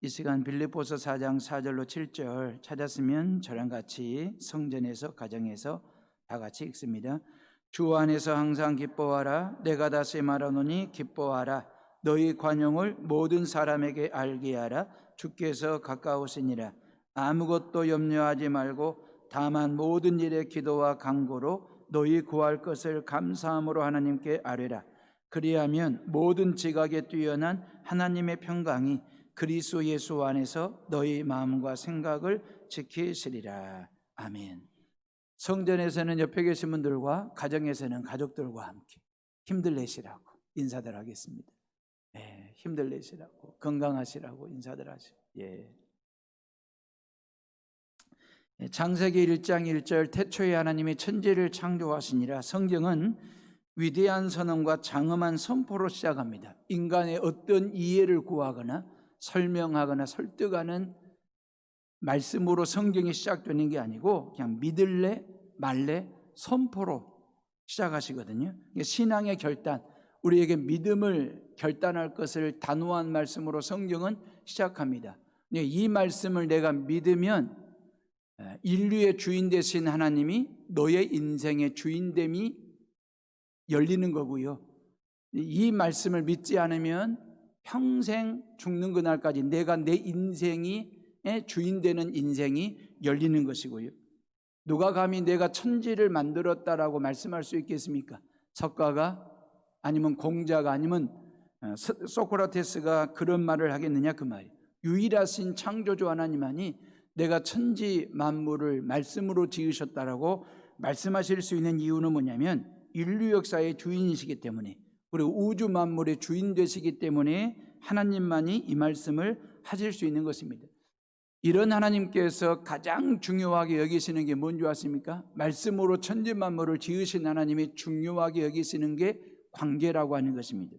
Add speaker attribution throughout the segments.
Speaker 1: 이 시간 빌립보서 4장 4절로 7절 찾았으면 저랑 같이 성전에서 가정에서 다 같이 읽습니다. 주 안에서 항상 기뻐하라. 내가 다시 말하노니 기뻐하라. 너희 관용을 모든 사람에게 알게 하라. 주께서 가까우시니라. 아무것도 염려하지 말고 다만 모든 일에 기도와 간구로 너희 구할 것을 감사함으로 하나님께 아뢰라. 그리하면 모든 지각에 뛰어난 하나님의 평강이 그리스도 예수 안에서 너희 마음과 생각을 지키시리라. 아멘. 성전에서는 옆에 계신 분들과 가정에서는 가족들과 함께 힘들 내시라고 인사들 하겠습니다. 예, 힘들 내시라고 건강하시라고 인사들 하시고. 예. 창세기 1장 1절 태초에 하나님이 천지를 창조하시니라. 성경은 위대한 선언과 장엄한 선포로 시작합니다. 인간의 어떤 이해를 구하거나 설명하거나 설득하는 말씀으로 성경이 시작되는 게 아니고 그냥 믿을래 말래 선포로 시작하시거든요. 신앙의 결단, 우리에게 믿음을 결단할 것을 단호한 말씀으로 성경은 시작합니다. 이 말씀을 내가 믿으면 인류의 주인 되신 하나님이 너의 인생의 주인됨이 열리는 거고요. 이 말씀을 믿지 않으면 평생 죽는 그날까지 내가 내 인생이 주인 되는 인생이 열리는 것이고요. 누가 감히 내가 천지를 만들었다라고 말씀할 수 있겠습니까? 석가가 아니면 공자가 아니면 소크라테스가 그런 말을 하겠느냐 그 말이에요. 유일하신 창조주 하나님만이 내가 천지 만물을 말씀으로 지으셨다라고 말씀하실 수 있는 이유는 뭐냐면 인류 역사의 주인이시기 때문에, 그리고 우주 만물의 주인 되시기 때문에 하나님만이 이 말씀을 하실 수 있는 것입니다. 이런 하나님께서 가장 중요하게 여기시는 게 뭔지 아십니까? 말씀으로 천지 만물을 지으신 하나님이 중요하게 여기시는 게 관계라고 하는 것입니다.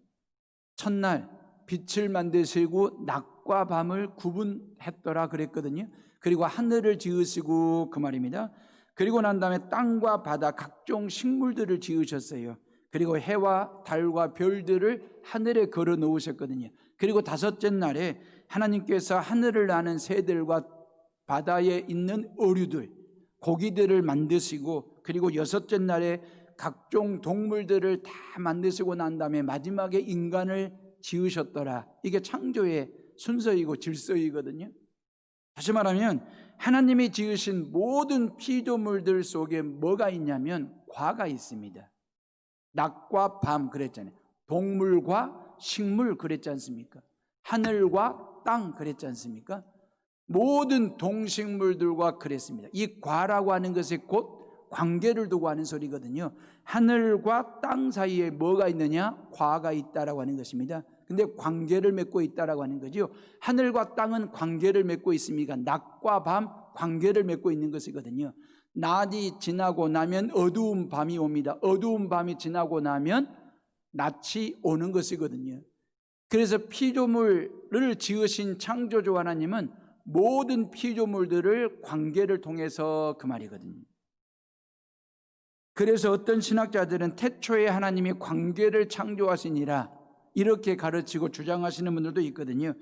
Speaker 1: 첫날 빛을 만드시고 낮과 밤을 구분했더라 그랬거든요. 그리고 하늘을 지으시고 그 말입니다. 그리고 난 다음에 땅과 바다 각종 식물들을 지으셨어요. 그리고 해와 달과 별들을 하늘에 걸어 놓으셨거든요. 그리고 다섯째 날에 하나님께서 하늘을 나는 새들과 바다에 있는 어류들, 고기들을 만드시고, 그리고 여섯째 날에 각종 동물들을 다 만드시고 난 다음에 마지막에 인간을 지으셨더라. 이게 창조의 순서이고 질서이거든요. 다시 말하면 하나님이 지으신 모든 피조물들 속에 뭐가 있냐면 과가 있습니다. 낮과 밤 그랬잖아요. 동물과 식물 그랬지 않습니까? 하늘과 땅 그랬지 않습니까? 모든 동식물들과 그랬습니다. 이 과라고 하는 것이 곧 관계를 두고 하는 소리거든요. 하늘과 땅 사이에 뭐가 있느냐? 과가 있다라고 하는 것입니다. 근데 관계를 맺고 있다라고 하는 거죠. 하늘과 땅은 관계를 맺고 있습니까? 낮과 밤 관계를 맺고 있는 것이거든요. 낮이 지나고 나면 어두운 밤이 옵니다. 어두운 밤이 지나고 나면 낮이 오는 것이거든요. 그래서 피조물을 지으신 창조주 하나님은 모든 피조물들을 관계를 통해서 그 말이거든요. 그래서 어떤 신학자들은 태초에 하나님이 관계를 창조하시니라 이렇게 가르치고 주장하시는 분들도 있거든요.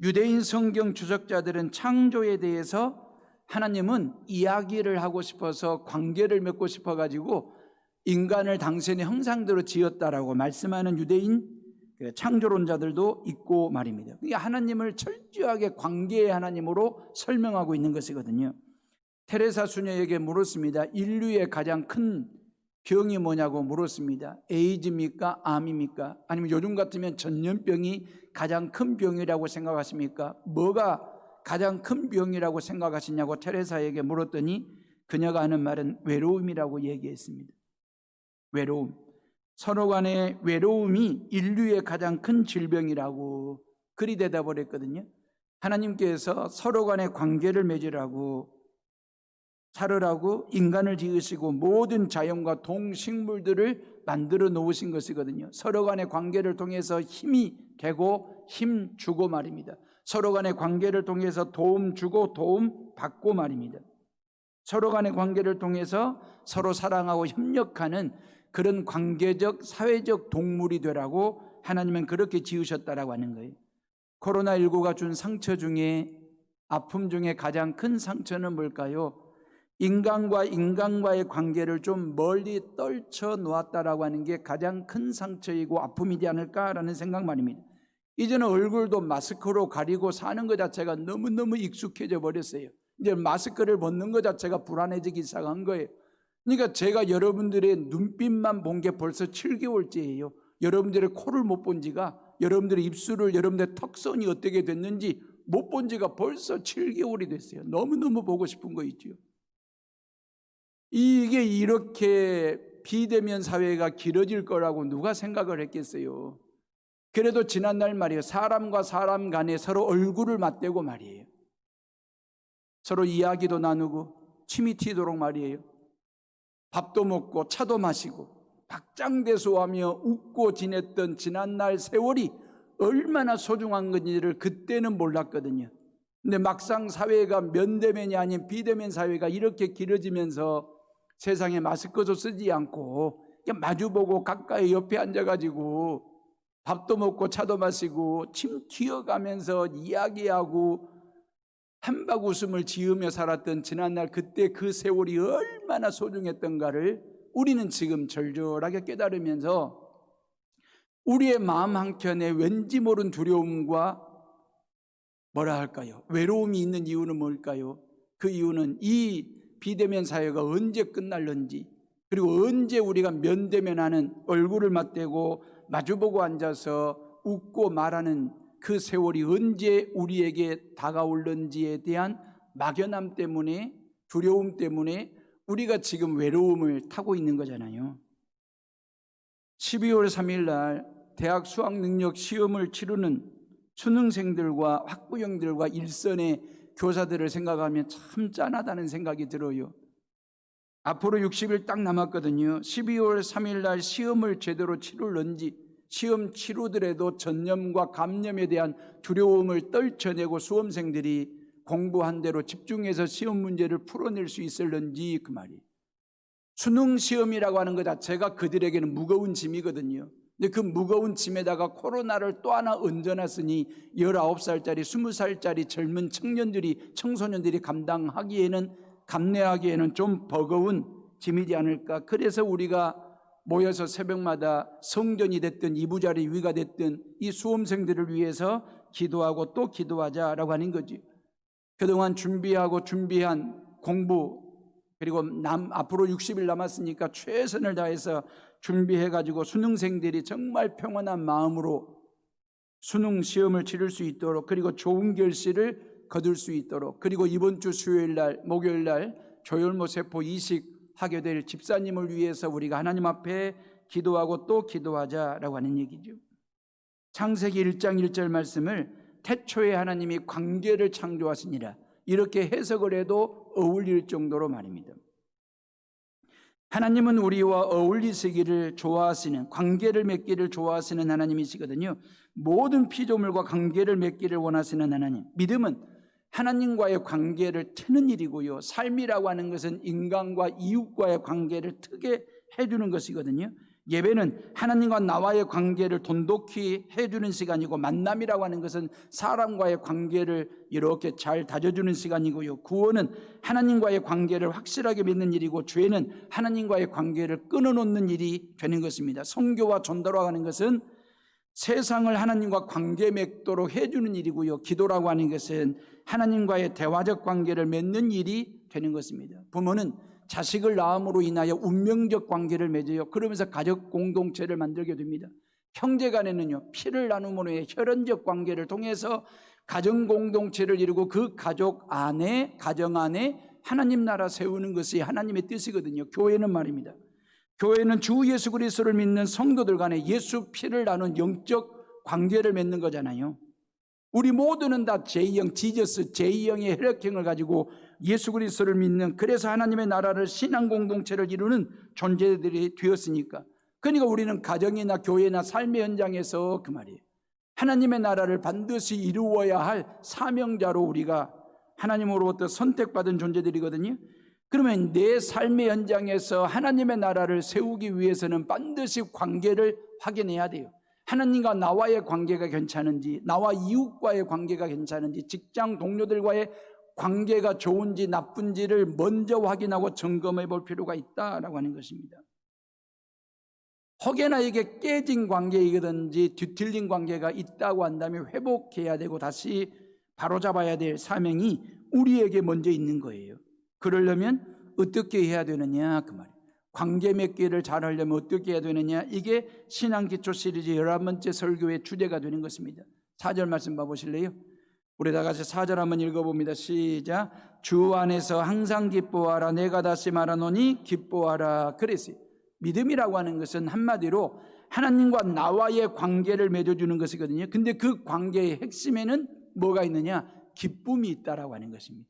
Speaker 1: 유대인 성경 주석자들은 창조에 대해서 하나님은 이야기를 하고 싶어서 관계를 맺고 싶어가지고 인간을 당신의 형상대로 지었다라고 말씀하는 유대인 창조론자들도 있고 말입니다. 그게 하나님을 철저하게 관계의 하나님으로 설명하고 있는 것이거든요. 테레사 수녀에게 물었습니다. 인류의 가장 큰 병이 뭐냐고 물었습니다. 에이즈입니까? 암입니까? 아니면 요즘 같으면 전염병이 가장 큰 병이라고 생각하십니까? 뭐가 가장 큰 병이라고 생각하시냐고 테레사에게 물었더니 그녀가 하는 말은 외로움이라고 얘기했습니다. 외로움. 서로 간의 외로움이 인류의 가장 큰 질병이라고 그리 대답을 했거든요. 하나님께서 서로 간의 관계를 맺으라고 살으라고 인간을 지으시고 모든 자연과 동식물들을 만들어 놓으신 것이거든요. 서로 간의 관계를 통해서 힘이 되고 힘 주고 말입니다. 서로 간의 관계를 통해서 도움 주고 도움 받고 말입니다. 서로 간의 관계를 통해서 서로 사랑하고 협력하는 그런 관계적 사회적 동물이 되라고 하나님은 그렇게 지으셨다라고 하는 거예요. 코로나19가 준 상처 중에, 아픔 중에 가장 큰 상처는 뭘까요? 인간과 인간과의 관계를 좀 멀리 떨쳐 놓았다라고 하는 게 가장 큰 상처이고 아픔이지 않을까라는 생각 말입니다. 이제는 얼굴도 마스크로 가리고 사는 것 자체가 너무너무 익숙해져 버렸어요. 이제 마스크를 벗는 것 자체가 불안해지기 시작한 거예요. 그러니까 제가 여러분들의 눈빛만 본 게 벌써 7개월째예요. 여러분들의 코를 못 본 지가, 여러분들의 입술을, 여러분들의 턱선이 어떻게 됐는지 못 본 지가 벌써 7개월이 됐어요. 너무너무 보고 싶은 거 있죠. 이게 이렇게 비대면 사회가 길어질 거라고 누가 생각을 했겠어요. 그래도 지난날 말이에요, 사람과 사람 간에 서로 얼굴을 맞대고 말이에요, 서로 이야기도 나누고 침이 튀도록 말이에요, 밥도 먹고 차도 마시고 박장대소하며 웃고 지냈던 지난날 세월이 얼마나 소중한 건지를 그때는 몰랐거든요. 근데 막상 사회가 면대면이 아닌 비대면 사회가 이렇게 길어지면서 세상에 마스크도 쓰지 않고 그냥 마주보고 가까이 옆에 앉아가지고 밥도 먹고 차도 마시고 침 튀어가면서 이야기하고 한박 웃음을 지으며 살았던 지난날, 그때 그 세월이 얼마나 소중했던가를 우리는 지금 절절하게 깨달으면서 우리의 마음 한켠에 왠지 모른 두려움과 뭐라 할까요? 외로움이 있는 이유는 뭘까요? 그 이유는 이 비대면 사회가 언제 끝날는지, 그리고 언제 우리가 면대면하는, 얼굴을 맞대고 마주보고 앉아서 웃고 말하는 그 세월이 언제 우리에게 다가올는지에 대한 막연함 때문에, 두려움 때문에 우리가 지금 외로움을 타고 있는 거잖아요. 12월 3일 날 대학 수학능력 시험을 치르는 수능생들과 학부형들과 일선의 교사들을 생각하면 참 짠하다는 생각이 들어요. 앞으로 60일 딱 남았거든요. 12월 3일 날 시험을 제대로 치르는지, 시험 치르더라도 전염과 감염에 대한 두려움을 떨쳐내고 수험생들이 공부한 대로 집중해서 시험 문제를 풀어낼 수 있을는지, 그 말이에요. 수능 시험이라고 하는 것 자체가 그들에게는 무거운 짐이거든요. 근데 그 무거운 짐에다가 코로나를 또 하나 얹어놨으니 19살짜리 20살짜리 젊은 청소년들이 감내하기에는 좀 버거운 짐이지 않을까. 그래서 우리가 모여서 새벽마다 성전이 됐든 이부자리 위가 됐든 이 수험생들을 위해서 기도하고 또 기도하자라고 하는 거지. 그동안 준비한 공부, 그리고 앞으로 60일 남았으니까 최선을 다해서 준비해가지고 수능생들이 정말 평온한 마음으로 수능 시험을 치를 수 있도록, 그리고 좋은 결실을 거둘 수 있도록, 그리고 이번 주 수요일 날, 목요일 날 조혈모 세포 이식하게 될 집사님을 위해서 우리가 하나님 앞에 기도하고 또 기도하자라고 하는 얘기죠. 창세기 1장 1절 말씀을 태초에 하나님이 관계를 창조하시니라, 이렇게 해석을 해도 어울릴 정도로 말입니다. 하나님은 우리와 어울리시기를 좋아하시는, 관계를 맺기를 좋아하시는 하나님이시거든요. 모든 피조물과 관계를 맺기를 원하시는 하나님. 믿음은 하나님과의 관계를 트는 일이고요, 삶이라고 하는 것은 인간과 이웃과의 관계를 트게 해주는 것이거든요. 예배는 하나님과 나와의 관계를 돈독히 해주는 시간이고, 만남이라고 하는 것은 사람과의 관계를 이렇게 잘 다져주는 시간이고요, 구원은 하나님과의 관계를 확실하게 맺는 일이고, 죄는 하나님과의 관계를 끊어놓는 일이 되는 것입니다. 선교와 전도라고 하는 것은 세상을 하나님과 관계 맺도록 해주는 일이고요, 기도라고 하는 것은 하나님과의 대화적 관계를 맺는 일이 되는 것입니다. 부모는 자식을 낳음으로 인하여 운명적 관계를 맺어요. 그러면서 가족 공동체를 만들게 됩니다. 형제간에는요, 피를 나눔으로 해 혈연적 관계를 통해서 가정 공동체를 이루고 그 가정 안에 하나님 나라 세우는 것이 하나님의 뜻이거든요. 교회는 말입니다. 교회는 주 예수 그리스도를 믿는 성도들 간에 예수 피를 나눈 영적 관계를 맺는 거잖아요. 우리 모두는 다 제2형 지저스, 제2형의 혈액형을 가지고 예수 그리스도를 믿는, 그래서 하나님의 나라를 신앙 공동체를 이루는 존재들이 되었으니까, 그러니까 우리는 가정이나 교회나 삶의 현장에서 그 말이에요, 하나님의 나라를 반드시 이루어야 할 사명자로 우리가 하나님으로부터 선택받은 존재들이거든요. 그러면 내 삶의 현장에서 하나님의 나라를 세우기 위해서는 반드시 관계를 확인해야 돼요. 하나님과 나와의 관계가 괜찮은지, 나와 이웃과의 관계가 괜찮은지, 직장 동료들과의 관계가 좋은지 나쁜지를 먼저 확인하고 점검해 볼 필요가 있다라고 하는 것입니다. 혹여나 이게 깨진 관계이든지 뒤틀린 관계가 있다고 한다면 회복해야 되고 다시 바로잡아야 될 사명이 우리에게 먼저 있는 거예요. 그러려면 어떻게 해야 되느냐 그 말이에요. 관계 맺기를 잘하려면 어떻게 해야 되느냐, 이게 신앙기초 시리즈 11번째 설교의 주제가 되는 것입니다. 4절 말씀 봐보실래요? 우리 다 같이 4절 한번 읽어봅니다. 시작. 주 안에서 항상 기뻐하라. 내가 다시 말하노니 기뻐하라 그랬어요. 믿음이라고 하는 것은 한마디로 하나님과 나와의 관계를 맺어주는 것이거든요. 근데 그 관계의 핵심에는 뭐가 있느냐? 기쁨이 있다라고 하는 것입니다.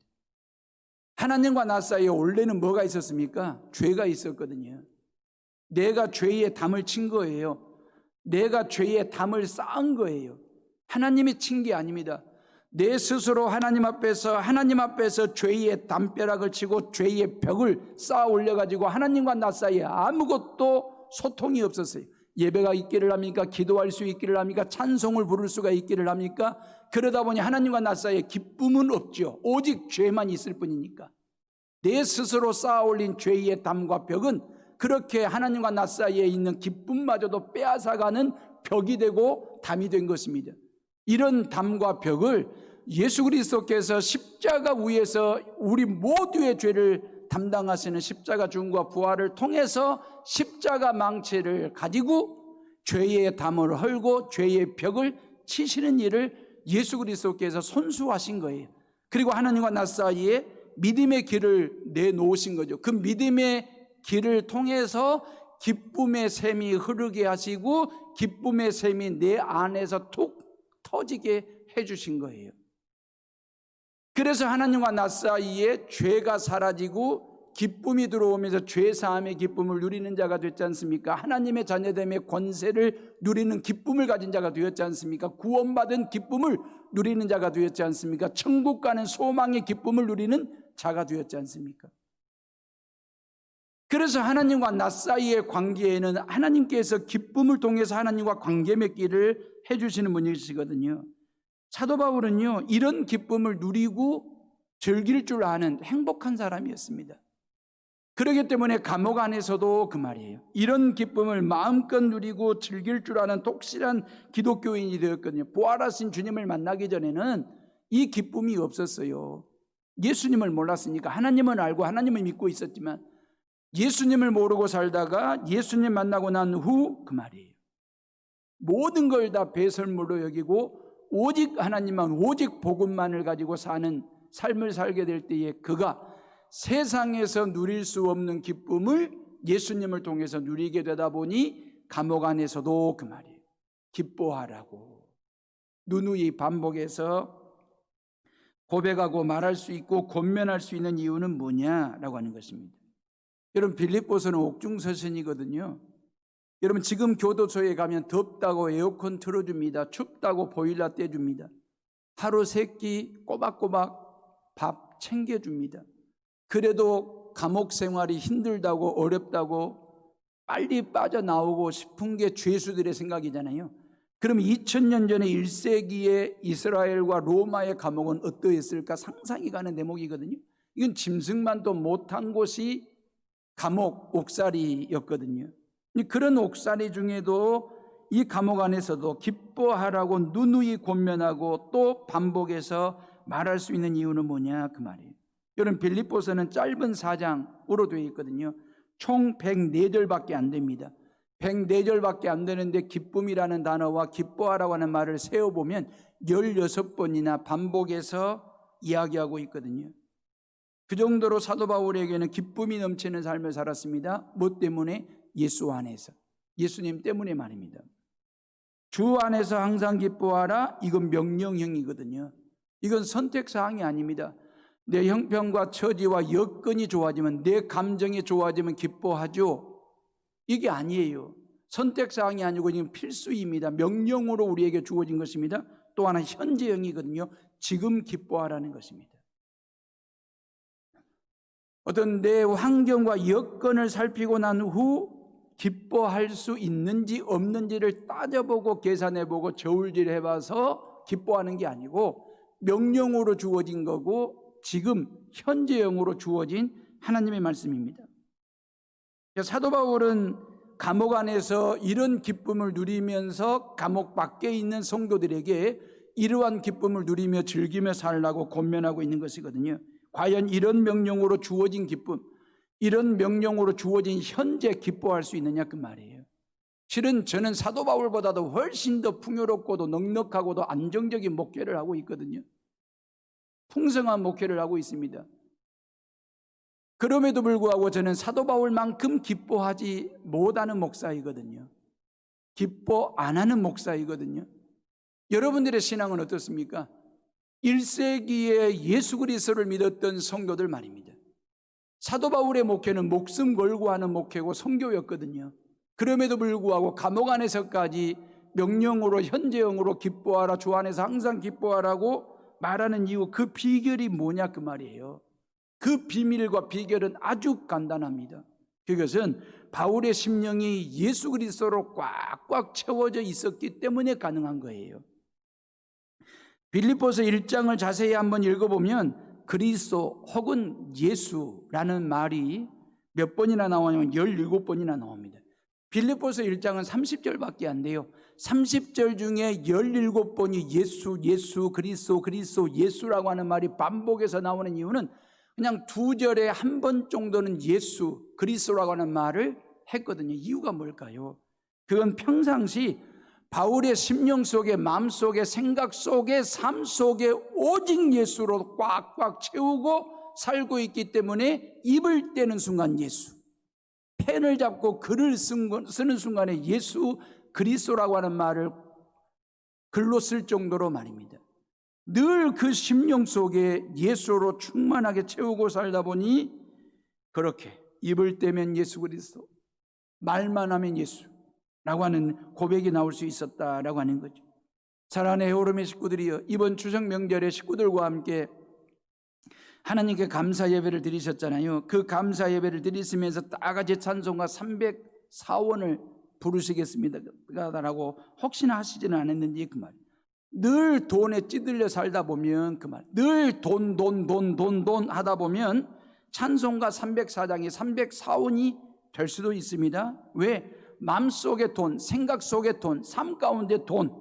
Speaker 1: 하나님과 나 사이에 원래는 뭐가 있었습니까? 죄가 있었거든요. 내가 죄의 담을 친 거예요. 내가 죄의 담을 쌓은 거예요. 하나님이 친 게 아닙니다. 내 스스로 하나님 앞에서 죄의 담벼락을 치고 죄의 벽을 쌓아 올려가지고 하나님과 나 사이에 아무것도 소통이 없었어요. 예배가 있기를 합니까? 기도할 수 있기를 합니까? 찬송을 부를 수가 있기를 합니까? 그러다 보니 하나님과 나 사이에 기쁨은 없죠. 오직 죄만 있을 뿐이니까. 내 스스로 쌓아 올린 죄의 담과 벽은 그렇게 하나님과 나 사이에 있는 기쁨마저도 빼앗아가는 벽이 되고 담이 된 것입니다. 이런 담과 벽을 예수 그리스도께서 십자가 위에서 우리 모두의 죄를 담당하시는 십자가 죽음과 부활을 통해서 십자가 망치를 가지고 죄의 담을 헐고 죄의 벽을 치시는 일을 예수 그리스도께서 손수하신 거예요. 그리고 하나님과 나 사이에 믿음의 길을 내놓으신 거죠. 그 믿음의 길을 통해서 기쁨의 샘이 흐르게 하시고 기쁨의 샘이 내 안에서 툭 터지게 해주신 거예요. 그래서 하나님과 나 사이에 죄가 사라지고 기쁨이 들어오면서 죄사함의 기쁨을 누리는 자가 됐지 않습니까? 하나님의 자녀됨의 권세를 누리는 기쁨을 가진 자가 되었지 않습니까? 구원받은 기쁨을 누리는 자가 되었지 않습니까? 천국 가는 소망의 기쁨을 누리는 자가 되었지 않습니까? 그래서 하나님과 나 사이의 관계에는 하나님께서 기쁨을 통해서 하나님과 관계 맺기를 해주시는 분이시거든요. 사도 바울은요, 이런 기쁨을 누리고 즐길 줄 아는 행복한 사람이었습니다. 그렇기 때문에 감옥 안에서도 그 말이에요. 이런 기쁨을 마음껏 누리고 즐길 줄 아는 독실한 기독교인이 되었거든요. 부활하신 주님을 만나기 전에는 이 기쁨이 없었어요. 예수님을 몰랐으니까. 하나님은 알고 하나님을 믿고 있었지만 예수님을 모르고 살다가 예수님 만나고 난 후 그 말이에요. 모든 걸 다 배설물로 여기고 오직 하나님만, 오직 복음만을 가지고 사는 삶을 살게 될 때에 그가 세상에서 누릴 수 없는 기쁨을 예수님을 통해서 누리게 되다 보니 감옥 안에서도 그 말이에요. 기뻐하라고 누누이 반복해서 고백하고 말할 수 있고 권면할 수 있는 이유는 뭐냐라고 하는 것입니다. 여러분, 빌립보서는 옥중서신이거든요. 여러분, 지금 교도소에 가면 덥다고 에어컨 틀어줍니다. 춥다고 보일러 떼줍니다. 하루 3끼 꼬박꼬박 밥 챙겨줍니다. 그래도 감옥 생활이 힘들다고 어렵다고 빨리 빠져나오고 싶은 게 죄수들의 생각이잖아요. 그럼 2000년 전에 1세기의 이스라엘과 로마의 감옥은 어떠했을까 상상이 가는 대목이거든요. 이건 짐승만도 못한 곳이 감옥 옥살이였거든요. 그런 옥살이 중에도 이 감옥 안에서도 기뻐하라고 누누이 권면하고 또 반복해서 말할 수 있는 이유는 뭐냐 그 말이에요. 여러분, 빌립보서는 짧은 4장으로 되어 있거든요. 총 104절밖에 안 됩니다. 104절밖에 안 되는데 기쁨이라는 단어와 기뻐하라고 하는 말을 세어보면 16번이나 반복해서 이야기하고 있거든요. 그 정도로 사도 바울에게는 기쁨이 넘치는 삶을 살았습니다. 뭐 때문에? 예수 안에서. 예수님 때문에 말입니다. 주 안에서 항상 기뻐하라. 이건 명령형이거든요. 이건 선택사항이 아닙니다. 내 형편과 처지와 여건이 좋아지면, 내 감정이 좋아지면 기뻐하죠. 이게 아니에요. 선택사항이 아니고 지금 필수입니다. 명령으로 우리에게 주어진 것입니다. 또 하나 현재형이거든요. 지금 기뻐하라는 것입니다. 어떤 내 환경과 여건을 살피고 난 후 기뻐할 수 있는지 없는지를 따져보고 계산해보고 저울질해봐서 기뻐하는 게 아니고 명령으로 주어진 거고 지금 현재형으로 주어진 하나님의 말씀입니다. 사도 바울은 감옥 안에서 이런 기쁨을 누리면서 감옥 밖에 있는 성도들에게 이러한 기쁨을 누리며 즐기며 살라고 권면하고 있는 것이거든요. 과연 이런 명령으로 주어진 기쁨, 이런 명령으로 주어진 현재 기뻐할 수 있느냐 그 말이에요. 실은 저는 사도 바울보다도 훨씬 더 풍요롭고도 넉넉하고도 안정적인 목회를 하고 있거든요. 풍성한 목회를 하고 있습니다. 그럼에도 불구하고 저는 사도 바울만큼 기뻐하지 못하는 목사이거든요. 기뻐 안 하는 목사이거든요. 여러분들의 신앙은 어떻습니까? 1세기에 예수 그리스도를 믿었던 성도들 말입니다. 사도 바울의 목회는 목숨 걸고 하는 목회고 선교였거든요. 그럼에도 불구하고 감옥 안에서까지 명령으로 현재형으로 기뻐하라, 주 안에서 항상 기뻐하라고 말하는 이유, 그 비결이 뭐냐 그 말이에요. 그 비밀과 비결은 아주 간단합니다. 그것은 바울의 심령이 예수 그리스도로 꽉꽉 채워져 있었기 때문에 가능한 거예요. 빌립보서 1장을 자세히 한번 읽어보면 그리스도 혹은 예수라는 말이 몇 번이나 나오냐면 17번이나 나옵니다. 빌립보서 1장은 30절밖에 안 돼요. 30절 중에 17번이 예수, 예수, 그리스도, 그리스도, 예수라고 하는 말이 반복해서 나오는 이유는 그냥 2절에 한 번 정도는 예수, 그리스도라고 하는 말을 했거든요. 이유가 뭘까요? 그건 평상시 바울의 심령 속에, 마음 속에, 생각 속에, 삶 속에 오직 예수로 꽉꽉 채우고 살고 있기 때문에 입을 떼는 순간 예수, 펜을 잡고 글을 쓰는 순간에 예수 그리스도라고 하는 말을 글로 쓸 정도로 말입니다. 늘 그 심령 속에 예수로 충만하게 채우고 살다 보니 그렇게 입을 떼면 예수 그리스도, 말만 하면 예수라고 하는 고백이 나올 수 있었다라고 하는 거죠. 사랑하는 헤어름의 식구들이여, 이번 추석 명절에 식구들과 함께 하나님께 감사 예배를 드리셨잖아요. 그 감사 예배를 드리시면서 다 같이 찬송가 304원을 부르시겠습니다 라고 혹시나 하시지는 않았는지 그 말. 늘 돈에 찌들려 살다 보면 그 말, 늘 돈 하다 보면 찬송가 304장이 304원이 될 수도 있습니다. 왜? 마음속에 돈, 생각 속에 돈, 삶 가운데 돈,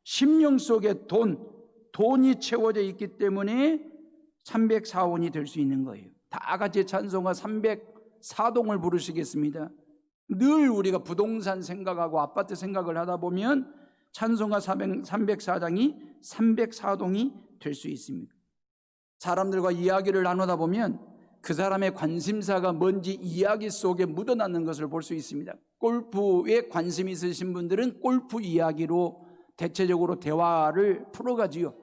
Speaker 1: 심령 속에 돈이 채워져 있기 때문에 304원이 될 수 있는 거예요. 다 같이 찬송가 304동을 부르시겠습니다. 늘 우리가 부동산 생각하고 아파트 생각을 하다 보면 찬송가 304장이 304동이 될 수 있습니다. 사람들과 이야기를 나누다 보면 그 사람의 관심사가 뭔지 이야기 속에 묻어나는 것을 볼 수 있습니다. 골프에 관심 있으신 분들은 골프 이야기로 대체적으로 대화를 풀어가지요.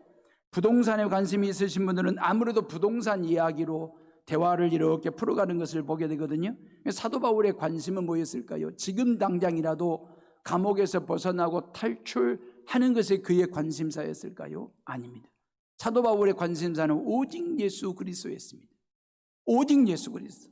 Speaker 1: 부동산에 관심이 있으신 분들은 아무래도 부동산 이야기로 대화를 이렇게 풀어가는 것을 보게 되거든요. 사도 바울의 관심은 뭐였을까요? 지금 당장이라도 감옥에서 벗어나고 탈출하는 것이 그의 관심사였을까요? 아닙니다. 사도 바울의 관심사는 오직 예수 그리스도였습니다. 오직 예수 그리스도.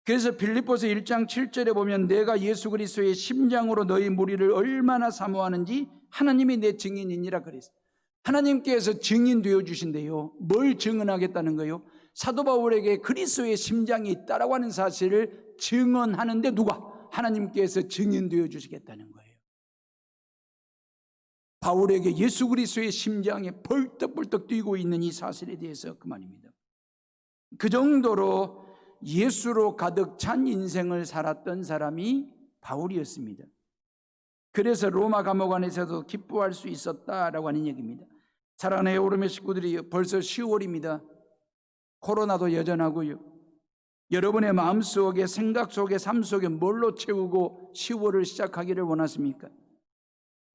Speaker 1: 그래서 빌립보서 1장 7절에 보면 내가 예수 그리스도의 심장으로 너희 무리를 얼마나 사모하는지 하나님이 내 증인이니라 그랬어요. 하나님께서 증인 되어 주신대요. 뭘 증언하겠다는 거예요? 사도 바울에게 그리스도의 심장이 있다라고 하는 사실을 증언하는데 누가? 하나님께서 증인 되어 주시겠다는 거예요. 바울에게 예수 그리스도의 심장이 벌떡벌떡 뛰고 있는 이 사실에 대해서 그 말입니다. 그 정도로 예수로 가득 찬 인생을 살았던 사람이 바울이었습니다. 그래서 로마 감옥 안에서도 기뻐할 수 있었다라고 하는 얘기입니다. 사랑하는 헤어름의 식구들이 벌써 10월입니다. 코로나도 여전하고요. 여러분의 마음속에, 생각 속에, 삶 속에 뭘로 채우고 10월을 시작하기를 원하십니까?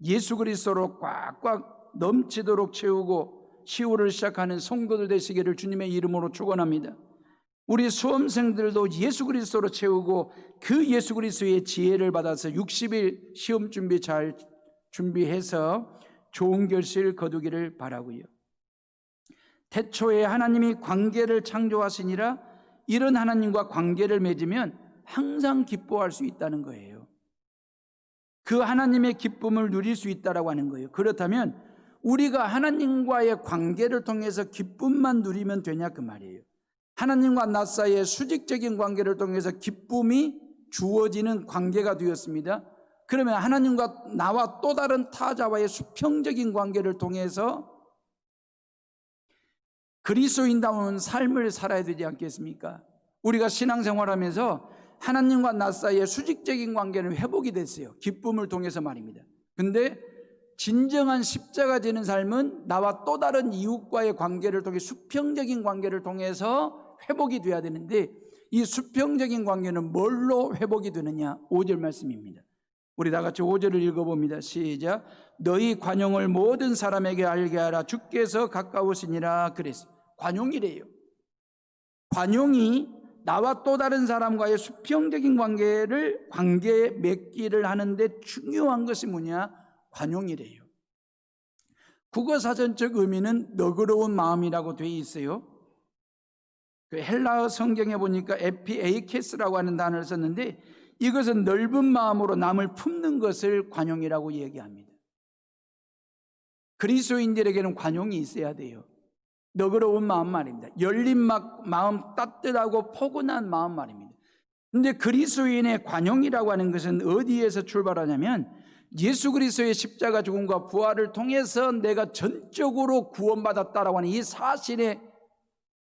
Speaker 1: 예수 그리스도로 꽉꽉 넘치도록 채우고 10월을 시작하는 성도들 되시기를 주님의 이름으로 축원합니다. 우리 수험생들도 예수 그리스도로 채우고 그 예수 그리스도의 지혜를 받아서 60일 시험 준비 잘 준비해서 좋은 결실 거두기를 바라고요. 태초에 하나님이 관계를 창조하시니라 이런 하나님과 관계를 맺으면 항상 기뻐할 수 있다는 거예요. 그 하나님의 기쁨을 누릴 수 있다라고 하는 거예요. 그렇다면 우리가 하나님과의 관계를 통해서 기쁨만 누리면 되냐 그 말이에요. 하나님과 나 사이의 수직적인 관계를 통해서 기쁨이 주어지는 관계가 되었습니다. 그러면 하나님과 나와 또 다른 타자와의 수평적인 관계를 통해서 그리스도인다운 삶을 살아야 되지 않겠습니까? 우리가 신앙생활하면서 하나님과 나 사이의 수직적인 관계는 회복이 됐어요. 기쁨을 통해서 말입니다. 근데 진정한 십자가 지는 삶은 나와 또 다른 이웃과의 관계를 통해 수평적인 관계를 통해서 회복이 돼야 되는데, 이 수평적인 관계는 뭘로 회복이 되느냐? 5절 말씀입니다. 우리 다 같이 5절을 읽어봅니다. 시작. 너희 관용을 모든 사람에게 알게 하라. 주께서 가까우시니라 그랬어요. 관용이래요. 관용이 나와 또 다른 사람과의 수평적인 관계 맺기를 하는데 중요한 것이 뭐냐? 관용이래요. 국어사전적 의미는 너그러운 마음이라고 되어 있어요. 그 헬라어 성경에 보니까 에피에이케스라고 하는 단어를 썼는데, 이것은 넓은 마음으로 남을 품는 것을 관용이라고 얘기합니다. 그리스도인들에게는 관용이 있어야 돼요. 너그러운 마음 말입니다. 열린 마음, 따뜻하고 포근한 마음 말입니다. 그런데 그리스도인의 관용이라고 하는 것은 어디에서 출발하냐면, 예수 그리스도의 십자가 죽음과 부활을 통해서 내가 전적으로 구원받았다라고 하는 이 사실에,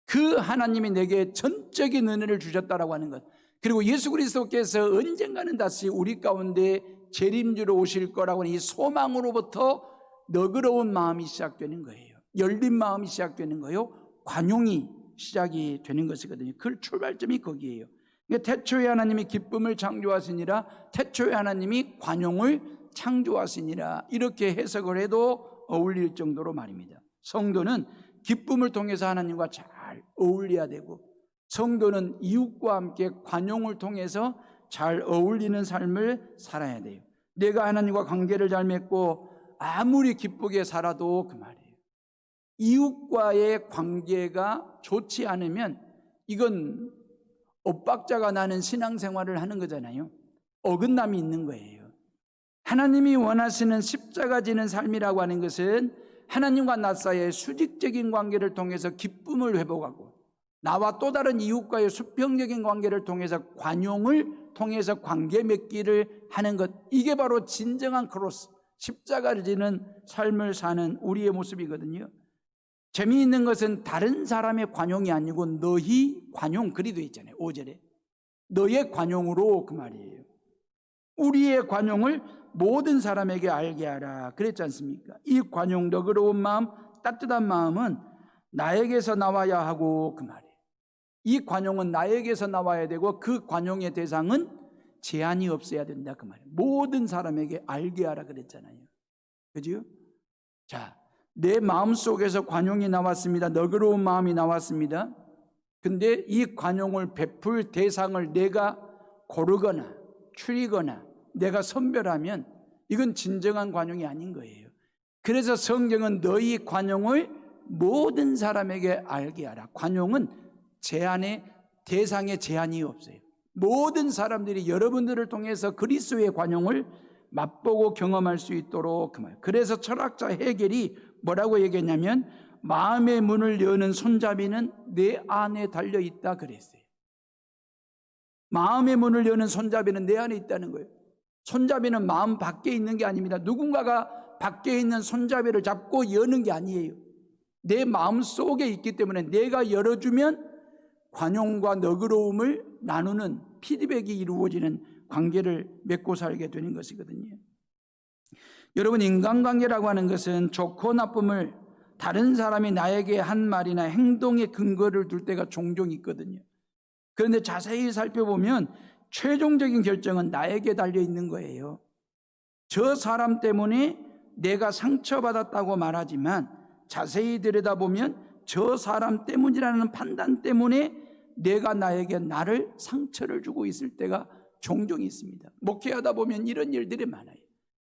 Speaker 1: 그 하나님이 내게 전적인 은혜를 주셨다라고 하는 것, 그리고 예수 그리스도께서 언젠가는 다시 우리 가운데 재림주로 오실 거라고 하는 이 소망으로부터 너그러운 마음이 시작되는 거예요. 열린 마음이 시작되는 거예요. 관용이 시작이 되는 것이거든요. 그 출발점이 거기에요. 그러니까 태초에 하나님이 기쁨을 창조하시니라, 태초에 하나님이 관용을 창조하시니라, 이렇게 해석을 해도 어울릴 정도로 말입니다. 성도는 기쁨을 통해서 하나님과 잘 어울려야 되고, 성도는 이웃과 함께 관용을 통해서 잘 어울리는 삶을 살아야 돼요. 내가 하나님과 관계를 잘 맺고 아무리 기쁘게 살아도 그 말이에요. 이웃과의 관계가 좋지 않으면 이건 엇박자가 나는 신앙생활을 하는 거잖아요. 어긋남이 있는 거예요. 하나님이 원하시는 십자가 지는 삶이라고 하는 것은 하나님과 나 사이의 수직적인 관계를 통해서 기쁨을 회복하고, 나와 또 다른 이웃과의 수평적인 관계를 통해서 관용을 통해서 관계 맺기를 하는 것, 이게 바로 진정한 크로스, 십자가를 지는 삶을 사는 우리의 모습이거든요. 재미있는 것은 다른 사람의 관용이 아니고 너희 관용, 그리 되어 있잖아요. 5절에 너의 관용으로, 그 말이에요. 우리의 관용을 모든 사람에게 알게 하라 그랬지 않습니까? 이 관용, 너그러운 마음, 따뜻한 마음은 나에게서 나와야 하고, 그 말이에요. 이 관용은 나에게서 나와야 되고, 그 관용의 대상은 제한이 없어야 된다 그 말이에요. 모든 사람에게 알게 하라 그랬잖아요. 그죠? 자, 내 마음속에서 관용이 나왔습니다. 너그러운 마음이 나왔습니다. 근데 이 관용을 베풀 대상을 내가 고르거나 추리거나 내가 선별하면 이건 진정한 관용이 아닌 거예요. 그래서 성경은 너희 관용을 모든 사람에게 알게 하라. 관용은 대상에 제한이 없어요. 모든 사람들이 여러분들을 통해서 그리스도의 관용을 맛보고 경험할 수 있도록 그 말. 그래서 철학자 헤겔이 뭐라고 얘기했냐면, 마음의 문을 여는 손잡이는 내 안에 달려 있다 그랬어요. 마음의 문을 여는 손잡이는 내 안에 있다는 거예요. 손잡이는 마음 밖에 있는 게 아닙니다. 누군가가 밖에 있는 손잡이를 잡고 여는 게 아니에요. 내 마음 속에 있기 때문에 내가 열어주면 관용과 너그러움을 나누는 피드백이 이루어지는 관계를 맺고 살게 되는 것이거든요. 여러분, 인간관계라고 하는 것은 좋고 나쁨을 다른 사람이 나에게 한 말이나 행동에 근거를 둘 때가 종종 있거든요. 그런데 자세히 살펴보면 최종적인 결정은 나에게 달려 있는 거예요. 저 사람 때문에 내가 상처받았다고 말하지만 자세히 들여다보면 저 사람 때문이라는 판단 때문에 내가 나에게 나를 상처를 주고 있을 때가 종종 있습니다. 목회하다 보면 이런 일들이 많아요.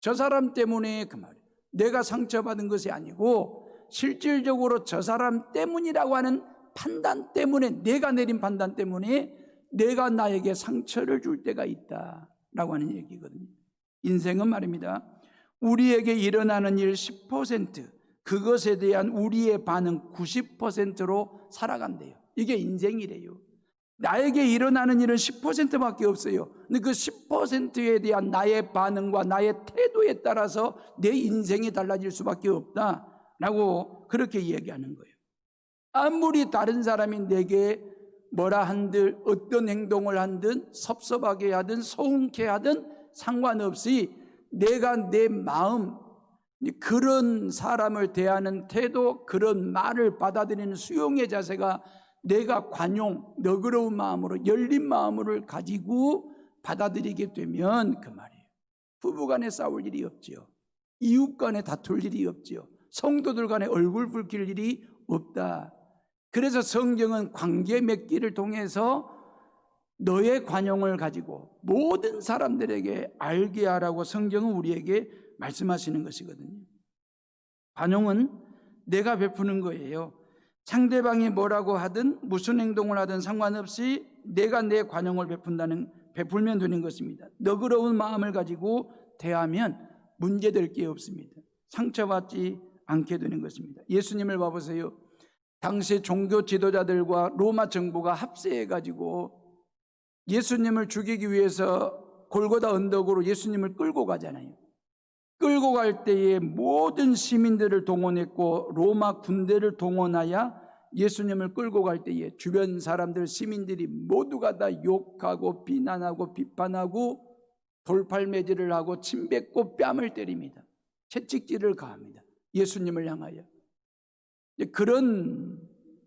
Speaker 1: 저 사람 때문에, 그 말이에요. 내가 상처받은 것이 아니고 실질적으로 저 사람 때문이라고 하는 판단 때문에, 내가 내린 판단 때문에 내가 나에게 상처를 줄 때가 있다라고 하는 얘기거든요. 인생은 말입니다, 우리에게 일어나는 일 10%, 그것에 대한 우리의 반응 90%로 살아간대요. 이게 인생이래요. 나에게 일어나는 일은 10%밖에 없어요. 근데 그 10%에 대한 나의 반응과 나의 태도에 따라서 내 인생이 달라질 수밖에 없다라고 그렇게 이야기하는 거예요. 아무리 다른 사람이 내게 뭐라 한들, 어떤 행동을 한든, 섭섭하게 하든 서운케 하든 상관없이 내가 내 마음, 그런 사람을 대하는 태도, 그런 말을 받아들이는 수용의 자세가 내가 관용, 너그러운 마음으로, 열린 마음을 가지고 받아들이게 되면 그 말이에요, 부부 간에 싸울 일이 없지요. 이웃 간에 다툴 일이 없지요. 성도들 간에 얼굴 붉힐 일이 없다. 그래서 성경은 관계 맺기를 통해서 너의 관용을 가지고 모든 사람들에게 알게 하라고 성경은 우리에게 말씀하시는 것이거든요. 관용은 내가 베푸는 거예요. 상대방이 뭐라고 하든 무슨 행동을 하든 상관없이 내가 내 관용을 베풀면 되는 것입니다. 너그러운 마음을 가지고 대하면 문제될 게 없습니다. 상처받지 않게 되는 것입니다. 예수님을 봐보세요. 당시 종교 지도자들과 로마 정부가 합세해가지고 예수님을 죽이기 위해서 골고다 언덕으로 예수님을 끌고 가잖아요. 끌고 갈 때에 모든 시민들을 동원했고 로마 군대를 동원하여 예수님을 끌고 갈 때에 주변 사람들, 시민들이 모두가 다 욕하고 비난하고 비판하고 돌팔매질을 하고 침 뱉고 뺨을 때립니다. 채찍질을 가합니다. 예수님을 향하여. 그런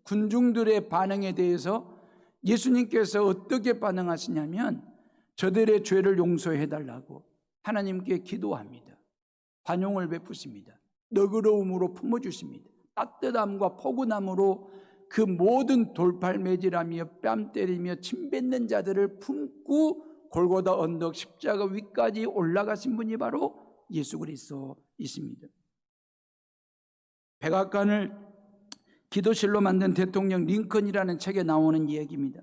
Speaker 1: 군중들의 반응에 대해서 예수님께서 어떻게 반응하시냐면 저들의 죄를 용서해달라고 하나님께 기도합니다. 관용을 베푸십니다. 너그러움으로 품어주십니다. 따뜻함과 포근함으로 그 모든 돌팔매질하며 뺨 때리며 침 뱉는 자들을 품고 골고다 언덕 십자가 위까지 올라가신 분이 바로 예수 그리스도이십니다. 백악관을 기도실로 만든 대통령 링컨이라는 책에 나오는 이야기입니다.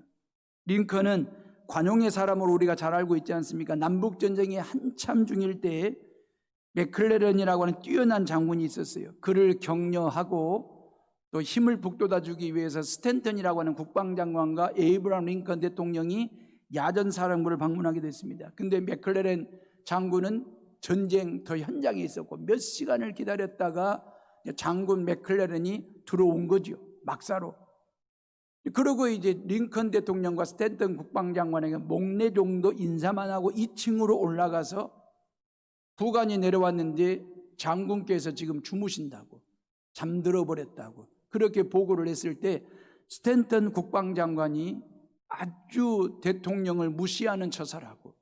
Speaker 1: 링컨은 관용의 사람으로 우리가 잘 알고 있지 않습니까? 남북전쟁이 한참 중일 때에 맥클레런이라고 하는 뛰어난 장군이 있었어요. 그를 격려하고 또 힘을 북돋아주기 위해서 스탠턴이라고 하는 국방장관과 에이브람 링컨 대통령이 야전사령부를 방문하게 됐습니다. 근데 맥클레런 장군은 전쟁터 현장에 있었고 몇 시간을 기다렸다가 장군 맥클레런이 들어온 거죠. 막사로. 그리고 이제 링컨 대통령과 스탠턴 국방장관에게 목례 정도 인사만 하고 2층으로 올라가서 부관이 내려왔는데 장군께서 지금 주무신다고, 잠들어 버렸다고 그렇게 보고를 했을 때 스탠턴 국방장관이 아주 대통령을 무시하는 처사를 하고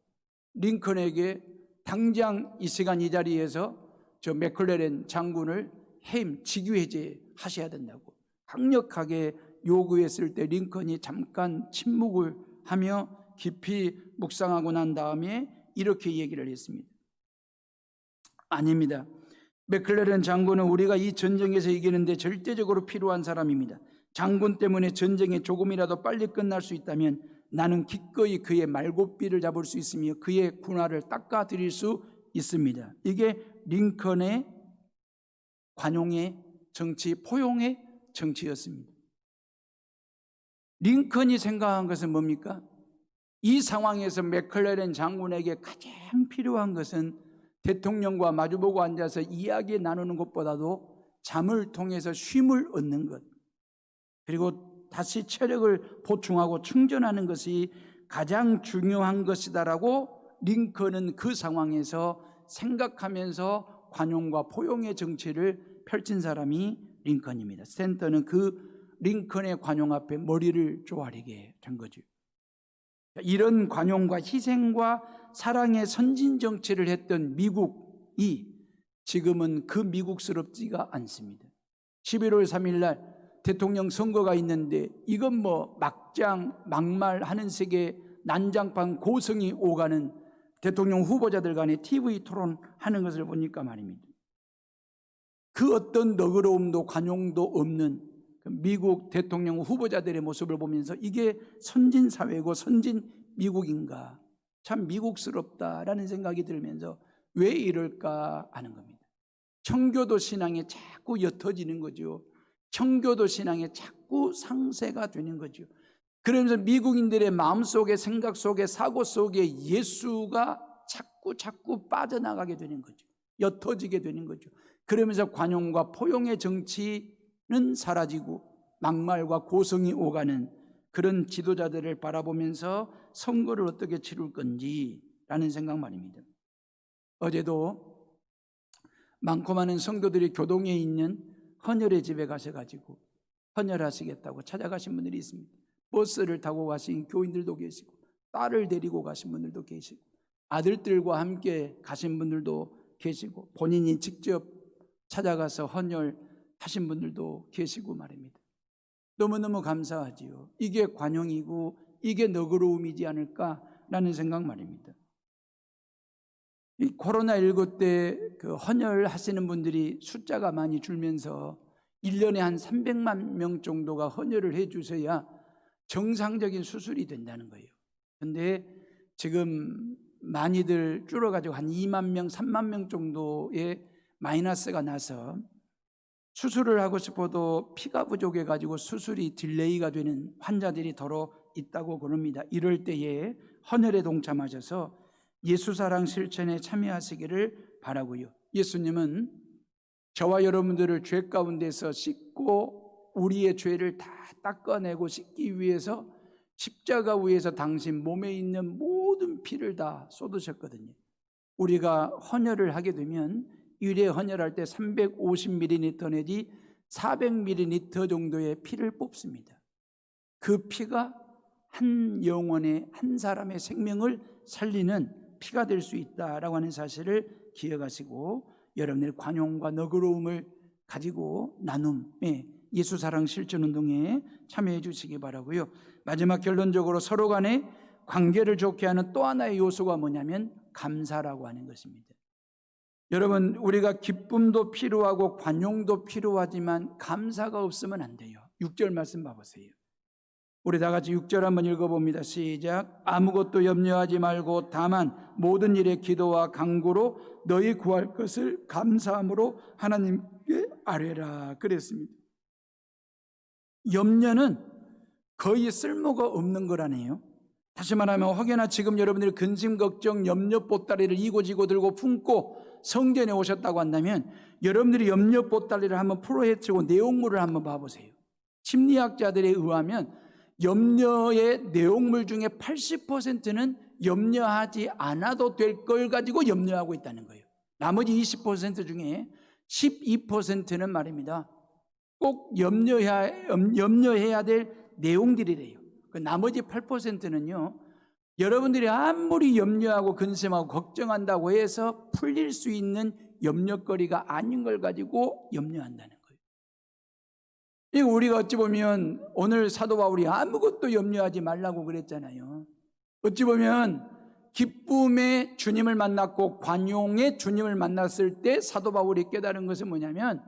Speaker 1: 링컨에게 당장 이 시간 이 자리에서 저 맥클레런 장군을 해임, 직위해제 하셔야 된다고 강력하게 요구했을 때 링컨이 잠깐 침묵을 하며 깊이 묵상하고 난 다음에 이렇게 얘기를 했습니다. 아닙니다. 맥클레런 장군은 우리가 이 전쟁에서 이기는데 절대적으로 필요한 사람입니다. 장군 때문에 전쟁이 조금이라도 빨리 끝날 수 있다면 나는 기꺼이 그의 말고삐를 잡을 수 있으며 그의 군화를 닦아드릴 수 있습니다. 이게 링컨의 관용의 정치, 포용의 정치였습니다. 링컨이 생각한 것은 뭡니까? 이 상황에서 맥클레런 장군에게 가장 필요한 것은 대통령과 마주보고 앉아서 이야기 나누는 것보다도 잠을 통해서 쉼을 얻는 것, 그리고 다시 체력을 보충하고 충전하는 것이 가장 중요한 것이다라고 링컨은 그 상황에서 생각하면서 관용과 포용의 정치를 펼친 사람이 링컨입니다. 스탠턴은 그 링컨의 관용 앞에 머리를 조아리게 된 거죠. 이런 관용과 희생과 사랑의 선진 정치를 했던 미국이 지금은 그 미국스럽지가 않습니다. 11월 3일 날 대통령 선거가 있는데 이건 뭐 막말하는 색의 난장판 고성이 오가는 대통령 후보자들 간에 TV 토론하는 것을 보니까 말입니다. 그 어떤 너그러움도 관용도 없는 미국 대통령 후보자들의 모습을 보면서 이게 선진 사회고 선진 미국인가, 참 미국스럽다라는 생각이 들면서 왜 이럴까 하는 겁니다. 청교도 신앙에 자꾸 옅어지는 거죠. 청교도 신앙에 자꾸 상쇄가 되는 거죠. 그러면서 미국인들의 마음속에, 생각 속에, 사고 속에 예수가 자꾸 빠져나가게 되는 거죠. 옅어지게 되는 거죠. 그러면서 관용과 포용의 정치는 사라지고 막말과 고성이 오가는 그런 지도자들을 바라보면서 선거를 어떻게 치룰 건지라는 생각 말입니다. 어제도 많고 많은 성도들이 교동에 있는 헌혈의 집에 가셔가지고 헌혈하시겠다고 찾아가신 분들이 있습니다. 버스를 타고 가신 교인들도 계시고, 딸을 데리고 가신 분들도 계시고, 아들들과 함께 가신 분들도 계시고, 본인이 직접 찾아가서 헌혈하신 분들도 계시고 말입니다. 너무너무 감사하지요. 이게 관용이고 이게 너그러움이지 않을까라는 생각 말입니다. 이 코로나19 때 그 헌혈하시는 분들이 숫자가 많이 줄면서 1년에 한 300만 명 정도가 헌혈을 해 주셔야 정상적인 수술이 된다는 거예요. 그런데 지금 많이들 줄어가지고 한 2만 명, 3만 명 정도의 마이너스가 나서 수술을 하고 싶어도 피가 부족해가지고 수술이 딜레이가 되는 환자들이 더러 있다고 그럽니다. 이럴 때에 헌혈에 동참하셔서 예수사랑 실천에 참여하시기를 바라고요. 예수님은 저와 여러분들을 죄 가운데서 씻고 우리의 죄를 다 닦아내고 씻기 위해서 십자가 위에서 당신 몸에 있는 모든 피를 다 쏟으셨거든요. 우리가 헌혈을 하게 되면 일회 헌혈할 때 350ml 내지 400ml 정도의 피를 뽑습니다. 그 피가 한 영혼의, 한 사람의 생명을 살리는 피가 될 수 있다라고 하는 사실을 기억하시고 여러분들의 관용과 너그러움을 가지고 나눔에, 예수사랑 실천운동에 참여해 주시기 바라고요. 마지막 결론적으로 서로 간의 관계를 좋게 하는 또 하나의 요소가 뭐냐면 감사라고 하는 것입니다. 여러분, 우리가 기쁨도 필요하고 관용도 필요하지만 감사가 없으면 안 돼요. 6절 말씀 봐보세요. 우리 다 같이 6절 한번 읽어봅니다. 시작. 아무것도 염려하지 말고 다만 모든 일에 기도와 간구로 너희 구할 것을 감사함으로 하나님께 아뢰라 그랬습니다. 염려는 거의 쓸모가 없는 거라네요. 다시 말하면 혹여나 지금 여러분들이 근심, 걱정, 염려 보따리를 이고지고 들고 품고 성전에 오셨다고 한다면 여러분들이 염려 보따리를 한번 풀어헤치고 내용물을 한번 봐보세요. 심리학자들에 의하면 염려의 내용물 중에 80%는 염려하지 않아도 될 걸 가지고 염려하고 있다는 거예요. 나머지 20% 중에 12%는 말입니다, 꼭 염려해야 될 내용들이래요. 그 나머지 8%는요, 여러분들이 아무리 염려하고 근심하고 걱정한다고 해서 풀릴 수 있는 염려거리가 아닌 걸 가지고 염려한다는 거예요. 이거 우리가 어찌 보면 오늘 사도 바울이 아무것도 염려하지 말라고 그랬잖아요. 어찌 보면 기쁨의 주님을 만났고 관용의 주님을 만났을 때 사도 바울이 깨달은 것은 뭐냐면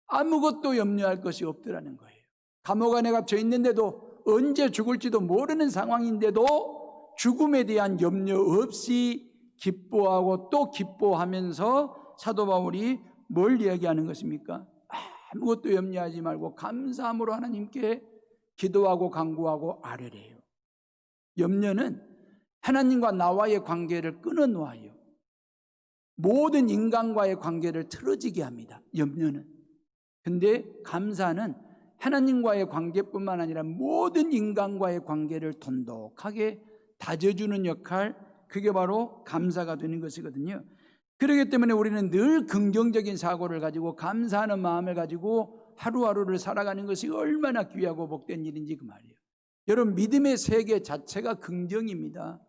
Speaker 1: 아무것도 염려할 것이 없더라는 거예요. 감옥 안에 갇혀 있는데도, 언제 죽을지도 모르는 상황인데도 죽음에 대한 염려 없이 기뻐하고 또 기뻐하면서 사도 바울이 뭘 이야기하는 것입니까? 아무것도 염려하지 말고 감사함으로 하나님께 기도하고 간구하고 아뢰래요. 염려는 하나님과 나와의 관계를 끊어놓아요. 모든 인간과의 관계를 틀어지게 합니다, 염려는. 근데 감사는 하나님과의 관계뿐만 아니라 모든 인간과의 관계를 돈독하게 다져주는 역할, 그게 바로 감사가 되는 것이거든요. 그렇기 때문에 우리는 늘 긍정적인 사고를 가지고 감사하는 마음을 가지고 하루하루를 살아가는 것이 얼마나 귀하고 복된 일인지 그 말이에요. 여러분, 믿음의 세계 자체가 긍정입니다.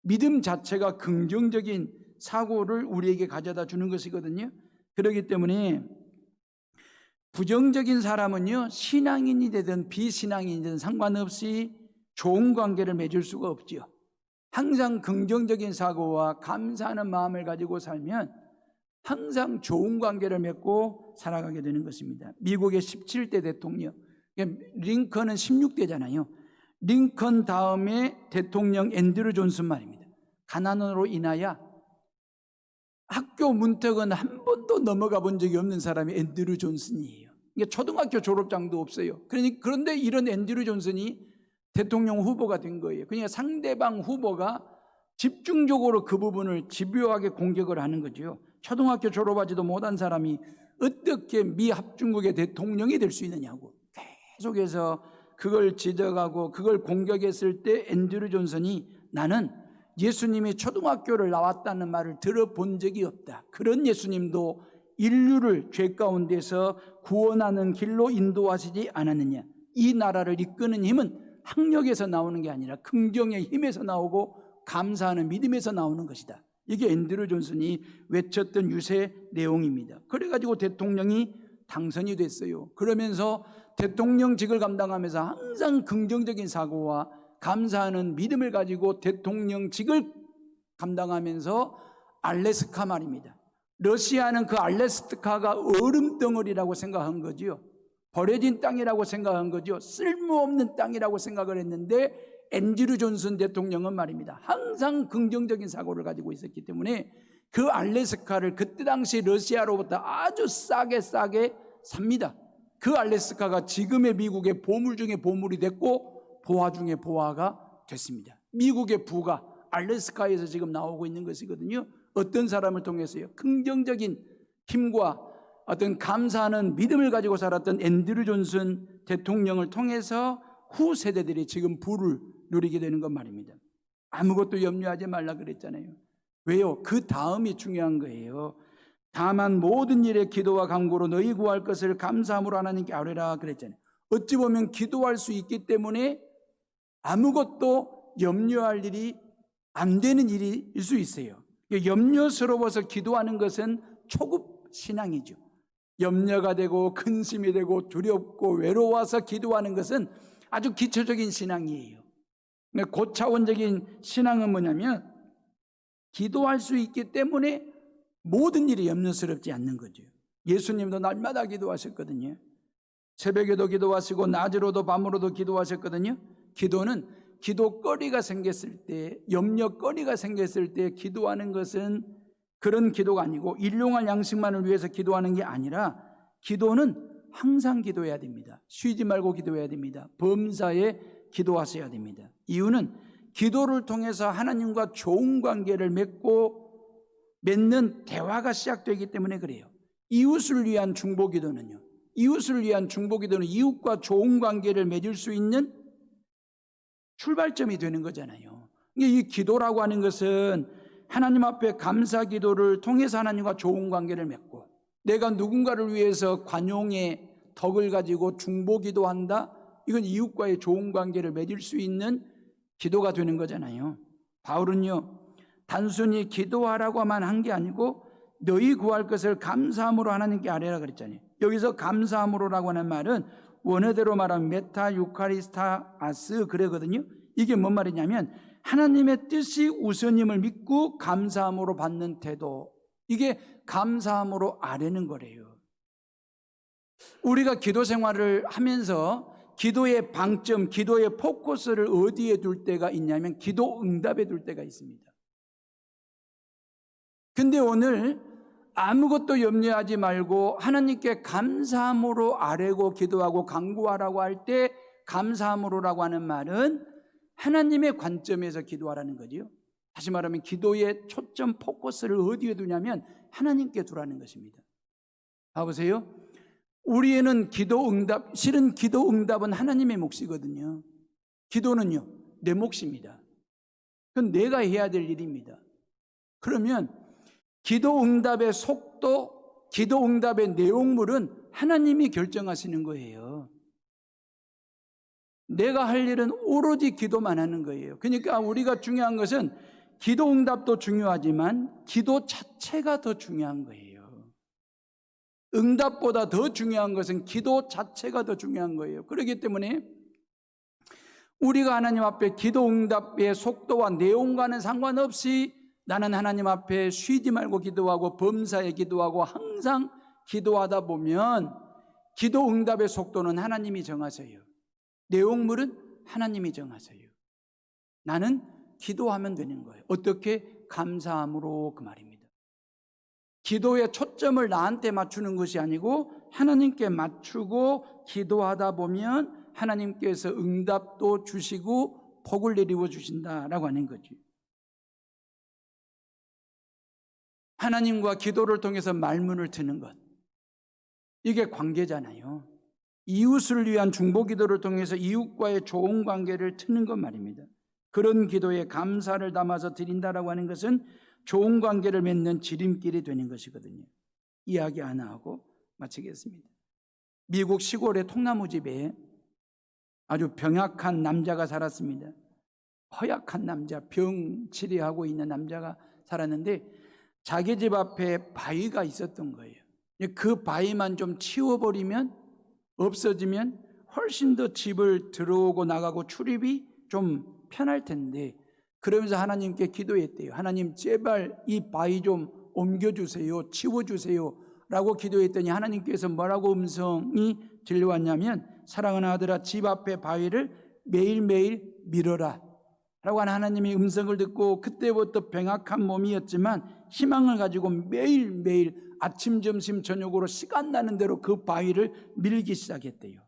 Speaker 1: 믿음 자체가 긍정적인 사고를 우리에게 가져다 주는 것이거든요. 그렇기 때문에 부정적인 사람은요, 신앙인이 되든 비신앙인이든 상관없이 좋은 관계를 맺을 수가 없지요. 항상 긍정적인 사고와 감사하는 마음을 가지고 살면 항상 좋은 관계를 맺고 살아가게 되는 것입니다. 미국의 17대 대통령 링컨은 16대잖아요. 링컨 다음에 대통령 앤드류 존슨 말입니다. 가난으로 인하여 학교 문턱은 한 번도 넘어가 본 적이 없는 사람이 앤드류 존슨이에요. 이게 초등학교 졸업장도 없어요. 그런데 이런 앤드류 존슨이 대통령 후보가 된 거예요. 그러니까 상대방 후보가 집중적으로 그 부분을 집요하게 공격을 하는 거죠. 초등학교 졸업하지도 못한 사람이 어떻게 미 합중국의 대통령이 될 수 있느냐고 계속해서 그걸 지적하고 그걸 공격했을 때 앤드류 존슨이 나는 예수님이 초등학교를 나왔다는 말을 들어본 적이 없다. 그런 예수님도 인류를 죄 가운데서 구원하는 길로 인도하시지 않았느냐. 이 나라를 이끄는 힘은 학력에서 나오는 게 아니라 긍정의 힘에서 나오고 감사하는 믿음에서 나오는 것이다. 이게 앤드류 존슨이 외쳤던 유세 내용입니다. 그래가지고 대통령이 당선이 됐어요. 그러면서 대통령직을 감당하면서 항상 긍정적인 사고와 감사하는 믿음을 가지고 대통령직을 감당하면서 알래스카 말입니다. 러시아는 그 알래스카가 얼음덩어리라고 생각한 거지요. 버려진 땅이라고 생각한 거죠. 쓸모없는 땅이라고 생각을 했는데 앤드류 존슨 대통령은 말입니다. 항상 긍정적인 사고를 가지고 있었기 때문에 그 알래스카를 그때 당시 러시아로부터 아주 싸게 삽니다. 그 알래스카가 지금의 미국의 보물 중에 보물이 됐고 보화 중에 보화가 됐습니다. 미국의 부가 알래스카에서 지금 나오고 있는 것이거든요. 어떤 사람을 통해서요? 긍정적인 힘과 어떤 감사하는 믿음을 가지고 살았던 앤드류 존슨 대통령을 통해서 후 세대들이 지금 부를 누리게 되는 것 말입니다. 아무것도 염려하지 말라 그랬잖아요. 왜요? 그 다음이 중요한 거예요. 다만 모든 일에 기도와 간구로 너희 구할 것을 감사함으로 하나님께 아뢰라 그랬잖아요. 어찌 보면 기도할 수 있기 때문에 아무것도 염려할 일이 안 되는 일일 수 있어요. 염려스러워서 기도하는 것은 초급 신앙이죠. 염려가 되고 근심이 되고 두렵고 외로워서 기도하는 것은 아주 기초적인 신앙이에요. 고차원적인 신앙은 뭐냐면 기도할 수 있기 때문에 모든 일이 염려스럽지 않는 거죠. 예수님도 날마다 기도하셨거든요. 새벽에도 기도하시고 낮으로도 밤으로도 기도하셨거든요. 기도는 기도거리가 생겼을 때, 염려거리가 생겼을 때 기도하는 것은 그런 기도가 아니고 일용할 양식만을 위해서 기도하는 게 아니라 기도는 항상 기도해야 됩니다. 쉬지 말고 기도해야 됩니다. 범사에 기도하셔야 됩니다. 이유는 기도를 통해서 하나님과 좋은 관계를 맺는 대화가 시작되기 때문에 그래요. 이웃을 위한 중보기도는요. 이웃을 위한 중보기도는 이웃과 좋은 관계를 맺을 수 있는 출발점이 되는 거잖아요. 이 기도라고 하는 것은 하나님 앞에 감사 기도를 통해서 하나님과 좋은 관계를 맺고 내가 누군가를 위해서 관용의 덕을 가지고 중보기도한다. 이건 이웃과의 좋은 관계를 맺을 수 있는 기도가 되는 거잖아요. 바울은요, 단순히 기도하라고만 한 게 아니고 너희 구할 것을 감사함으로 하나님께 아뢰라 그랬잖아요. 여기서 감사함으로라고 하는 말은 원어대로 말하면 메타 유카리스타아스 그러거든요. 이게 뭔 말이냐면 하나님의 뜻이 우선임을 믿고 감사함으로 받는 태도, 이게 감사함으로 아뢰는 거래요. 우리가 기도 생활을 하면서 기도의 방점, 기도의 포커스를 어디에 둘 때가 있냐면 기도 응답에 둘 때가 있습니다. 근데 오늘 아무것도 염려하지 말고 하나님께 감사함으로 아뢰고 기도하고 간구하라고 할 때 감사함으로라고 하는 말은 하나님의 관점에서 기도하라는 거지요. 다시 말하면 기도의 초점 포커스를 어디에 두냐면 하나님께 두라는 것입니다. 봐보세요. 우리에는 기도 응답, 실은 기도 응답은 하나님의 몫이거든요. 기도는요, 내 몫입니다. 그건 내가 해야 될 일입니다. 그러면 기도 응답의 속도, 기도 응답의 내용물은 하나님이 결정하시는 거예요. 내가 할 일은 오로지 기도만 하는 거예요. 그러니까 우리가 중요한 것은 기도 응답도 중요하지만 기도 자체가 더 중요한 거예요. 응답보다 더 중요한 것은 기도 자체가 더 중요한 거예요. 그렇기 때문에 우리가 하나님 앞에 기도 응답의 속도와 내용과는 상관없이 나는 하나님 앞에 쉬지 말고 기도하고 범사에 기도하고 항상 기도하다 보면 기도 응답의 속도는 하나님이 정하세요. 내용물은 하나님이 정하세요. 나는 기도하면 되는 거예요. 어떻게? 감사함으로, 그 말입니다. 기도의 초점을 나한테 맞추는 것이 아니고 하나님께 맞추고 기도하다 보면 하나님께서 응답도 주시고 복을 내리워 주신다라고 하는 거죠. 하나님과 기도를 통해서 말문을 트는 것, 이게 관계잖아요. 이웃을 위한 중보 기도를 통해서 이웃과의 좋은 관계를 트는 것 말입니다. 그런 기도에 감사를 담아서 드린다라고 하는 것은 좋은 관계를 맺는 지름길이 되는 것이거든요. 이야기 하나 하고 마치겠습니다. 미국 시골의 통나무집에 아주 병약한 남자가 살았습니다. 허약한 남자, 병 치료하고 있는 남자가 살았는데 자기 집 앞에 바위가 있었던 거예요. 그 바위만 좀 치워버리면, 없어지면 훨씬 더 집을 들어오고 나가고 출입이 좀 편할 텐데, 그러면서 하나님께 기도했대요. 하나님 제발 이 바위 좀 옮겨주세요, 치워주세요 라고 기도했더니 하나님께서 뭐라고 음성이 들려왔냐면, 사랑하는 아들아, 집 앞에 바위를 매일매일 밀어라 라고 하는 하나님의 음성을 듣고, 그때부터 병약한 몸이었지만 희망을 가지고 매일매일 아침, 점심, 저녁으로 시간 나는 대로 그 바위를 밀기 시작했대요.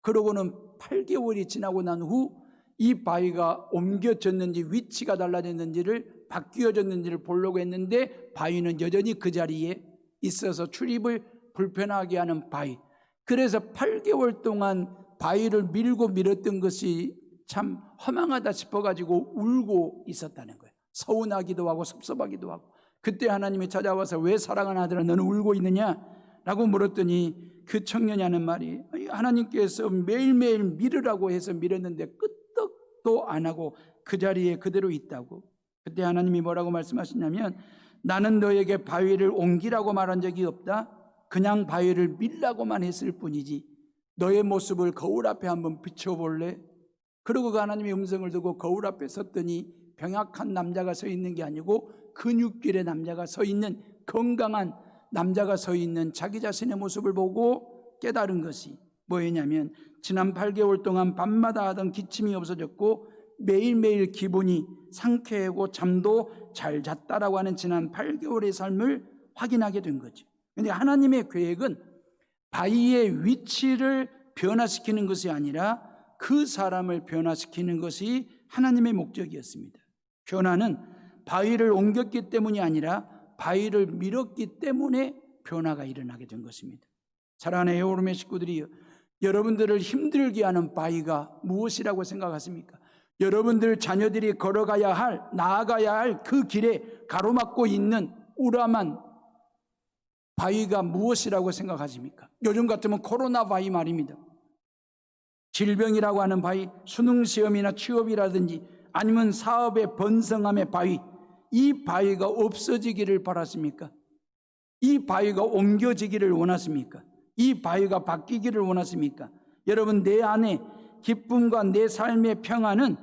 Speaker 1: 그러고는 8개월이 지나고 난 후 이 바위가 옮겨졌는지 위치가 달라졌는지를, 바뀌어졌는지를 보려고 했는데 바위는 여전히 그 자리에 있어서 출입을 불편하게 하는 바위. 그래서 8개월 동안 바위를 밀고 밀었던 것이 참 허망하다 싶어가지고 울고 있었다는 거예요. 서운하기도 하고 섭섭하기도 하고. 그때 하나님이 찾아와서 왜 사랑하는 아들아 너는 울고 있느냐 라고 물었더니 그 청년이 하는 말이, 하나님께서 매일매일 밀으라고 해서 밀었는데 끄떡도 안 하고 그 자리에 그대로 있다고. 그때 하나님이 뭐라고 말씀하시냐면, 나는 너에게 바위를 옮기라고 말한 적이 없다. 그냥 바위를 밀라고만 했을 뿐이지. 너의 모습을 거울 앞에 한번 비춰볼래? 그리고 그 하나님의 음성을 듣고 거울 앞에 섰더니 병약한 남자가 서 있는 게 아니고 근육질의 남자가 서 있는, 건강한 남자가 서 있는 자기 자신의 모습을 보고 깨달은 것이 뭐였냐면, 지난 8개월 동안 밤마다 하던 기침이 없어졌고 매일매일 기분이 상쾌하고 잠도 잘 잤다라고 하는 지난 8개월의 삶을 확인하게 된 거죠. 그런데 하나님의 계획은 바위의 위치를 변화시키는 것이 아니라 그 사람을 변화시키는 것이 하나님의 목적이었습니다. 변화는 바위를 옮겼기 때문이 아니라 바위를 밀었기 때문에 변화가 일어나게 된 것입니다. 사랑하는 에어로의 식구들이, 여러분들을 힘들게 하는 바위가 무엇이라고 생각하십니까? 여러분들 자녀들이 걸어가야 할, 나아가야 할 그 길에 가로막고 있는 우람한 바위가 무엇이라고 생각하십니까? 요즘 같으면 코로나 바위 말입니다. 질병이라고 하는 바위, 수능시험이나 취업이라든지 아니면 사업의 번성함의 바위, 이 바위가 없어지기를 바라십니까? 이 바위가 옮겨지기를 원하십니까? 이 바위가 바뀌기를 원하십니까? 여러분, 내 안에 기쁨과 내 삶의 평안은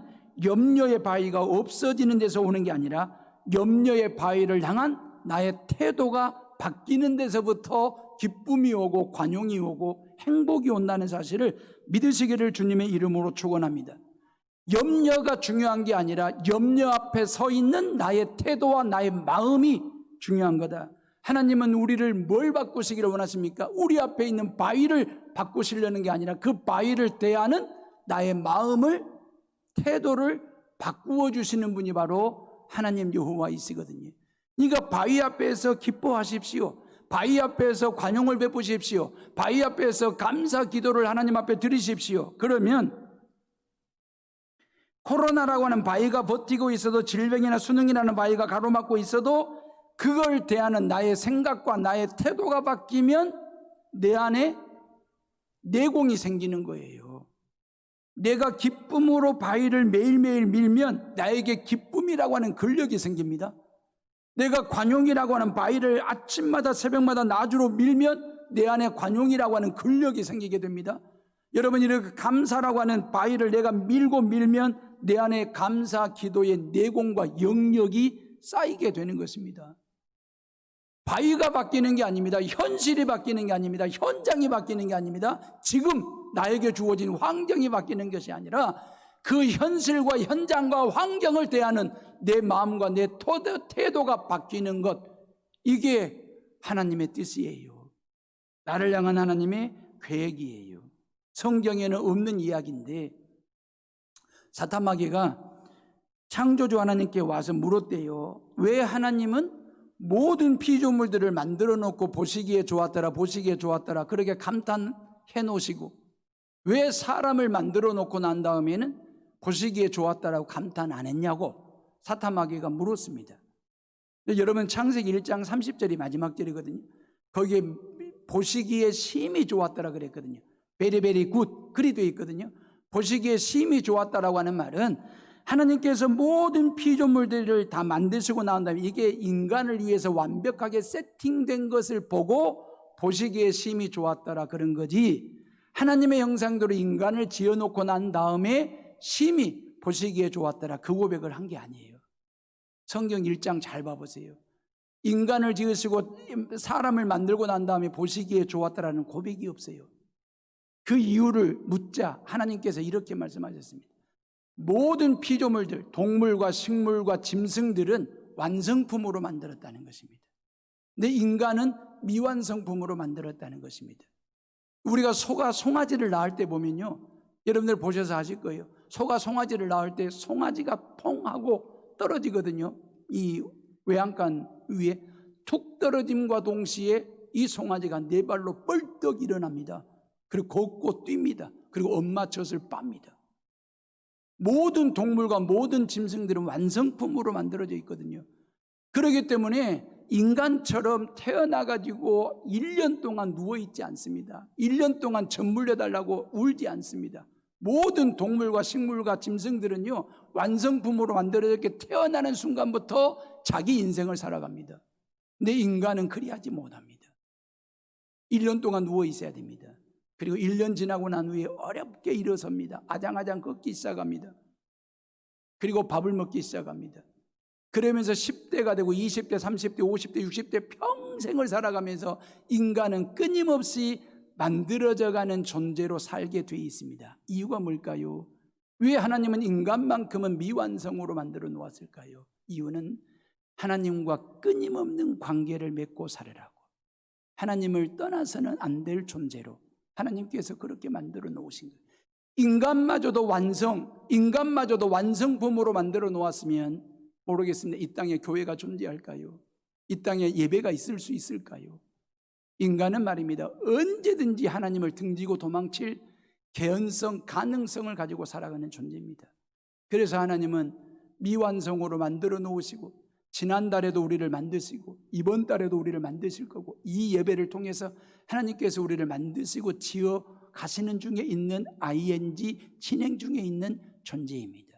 Speaker 1: 염려의 바위가 없어지는 데서 오는 게 아니라 염려의 바위를 향한 나의 태도가 바뀌는 데서부터 기쁨이 오고 관용이 오고 행복이 온다는 사실을 믿으시기를 주님의 이름으로 축원합니다. 염려가 중요한 게 아니라 염려 앞에 서 있는 나의 태도와 나의 마음이 중요한 거다. 하나님은 우리를 뭘 바꾸시기를 원하십니까? 우리 앞에 있는 바위를 바꾸시려는 게 아니라 그 바위를 대하는 나의 마음을, 태도를 바꾸어 주시는 분이 바로 하나님 여호와이시거든요. 그러니까 바위 앞에서 기뻐하십시오. 바위 앞에서 관용을 베푸십시오. 바위 앞에서 감사 기도를 하나님 앞에 드리십시오. 그러면 코로나라고 하는 바위가 버티고 있어도, 질병이나 수능이라는 바위가 가로막고 있어도 그걸 대하는 나의 생각과 나의 태도가 바뀌면 내 안에 내공이 생기는 거예요. 내가 기쁨으로 바위를 매일매일 밀면 나에게 기쁨이라고 하는 근력이 생깁니다. 내가 관용이라고 하는 바위를 아침마다 새벽마다 나주로 밀면 내 안에 관용이라고 하는 근력이 생기게 됩니다. 여러분, 이렇게 감사라고 하는 바위를 내가 밀고 밀면 내 안에 감사 기도의 내공과 영역이 쌓이게 되는 것입니다. 바위가 바뀌는 게 아닙니다. 현실이 바뀌는 게 아닙니다. 현장이 바뀌는 게 아닙니다. 지금 나에게 주어진 환경이 바뀌는 것이 아니라 그 현실과 현장과 환경을 대하는 내 마음과 내 태도가 바뀌는 것, 이게 하나님의 뜻이에요. 나를 향한 하나님의 계획이에요. 성경에는 없는 이야기인데 사탄마귀가 창조주 하나님께 와서 물었대요. 왜 하나님은 모든 피조물들을 만들어 놓고 보시기에 좋았더라 보시기에 좋았더라 그렇게 감탄해 놓으시고 왜 사람을 만들어 놓고 난 다음에는 보시기에 좋았다라고 감탄 안 했냐고 사탄마귀가 물었습니다. 여러분 창세기 1장 30절이 마지막 절이거든요. 거기에 보시기에 심히 좋았더라 그랬거든요. 베리베리 굿 그리 되어 있거든요. 보시기에 심히 좋았다라고 하는 말은 하나님께서 모든 피조물들을 다 만드시고 나온 다음에 이게 인간을 위해서 완벽하게 세팅된 것을 보고 보시기에 심히 좋았더라 그런 거지, 하나님의 형상대로 인간을 지어놓고 난 다음에 심히 보시기에 좋았더라 그 고백을 한 게 아니에요. 성경 1장 잘 봐보세요. 인간을 지으시고 사람을 만들고 난 다음에 보시기에 좋았더라는 고백이 없어요. 그 이유를 묻자 하나님께서 이렇게 말씀하셨습니다. 모든 피조물들, 동물과 식물과 짐승들은 완성품으로 만들었다는 것입니다. 근데 인간은 미완성품으로 만들었다는 것입니다. 우리가 소가 송아지를 낳을 때 보면요, 여러분들 보셔서 아실 거예요. 소가 송아지를 낳을 때 송아지가 퐁 하고 떨어지거든요. 이 외양간 위에 툭 떨어짐과 동시에 이 송아지가 네 발로 뻘떡 일어납니다. 그리고 걷고 뜁니다. 그리고 엄마 젖을 빱니다. 모든 동물과 모든 짐승들은 완성품으로 만들어져 있거든요. 그렇기 때문에 인간처럼 태어나가지고 1년 동안 누워있지 않습니다. 1년 동안 젖 물려달라고 울지 않습니다. 모든 동물과 식물과 짐승들은요, 완성품으로 만들어졌게 태어나는 순간부터 자기 인생을 살아갑니다. 근데 인간은 그리하지 못합니다. 1년 동안 누워있어야 됩니다. 그리고 1년 지나고 난 후에 어렵게 일어섭니다. 아장아장 걷기 시작합니다. 그리고 밥을 먹기 시작합니다. 그러면서 10대가 되고 20대, 30대, 50대, 60대 평생을 살아가면서 인간은 끊임없이 만들어져가는 존재로 살게 돼 있습니다. 이유가 뭘까요? 왜 하나님은 인간만큼은 미완성으로 만들어 놓았을까요? 이유는 하나님과 끊임없는 관계를 맺고 살으라고, 하나님을 떠나서는 안 될 존재로 하나님께서 그렇게 만들어 놓으신 거예요. 인간마저도 완성품으로 만들어 놓았으면 모르겠습니다. 이 땅에 교회가 존재할까요? 이 땅에 예배가 있을 수 있을까요? 인간은 말입니다, 언제든지 하나님을 등지고 도망칠 개연성, 가능성을 가지고 살아가는 존재입니다. 그래서 하나님은 미완성으로 만들어 놓으시고 지난달에도 우리를 만드시고 이번 달에도 우리를 만드실 거고 이 예배를 통해서 하나님께서 우리를 만드시고 지어 가시는 중에 있는 ing, 진행 중에 있는 존재입니다.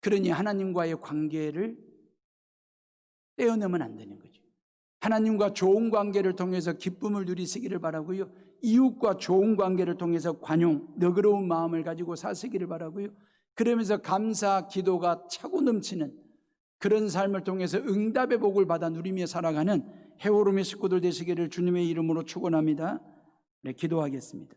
Speaker 1: 그러니 하나님과의 관계를 떼어내면 안 되는 거죠. 하나님과 좋은 관계를 통해서 기쁨을 누리시기를 바라고요. 이웃과 좋은 관계를 통해서 관용, 너그러운 마음을 가지고 사시기를 바라고요. 그러면서 감사, 기도가 차고 넘치는 그런 삶을 통해서 응답의 복을 받아 누리며 살아가는 해오름의 식구들 되시기를 주님의 이름으로 축원합니다. 네, 기도하겠습니다.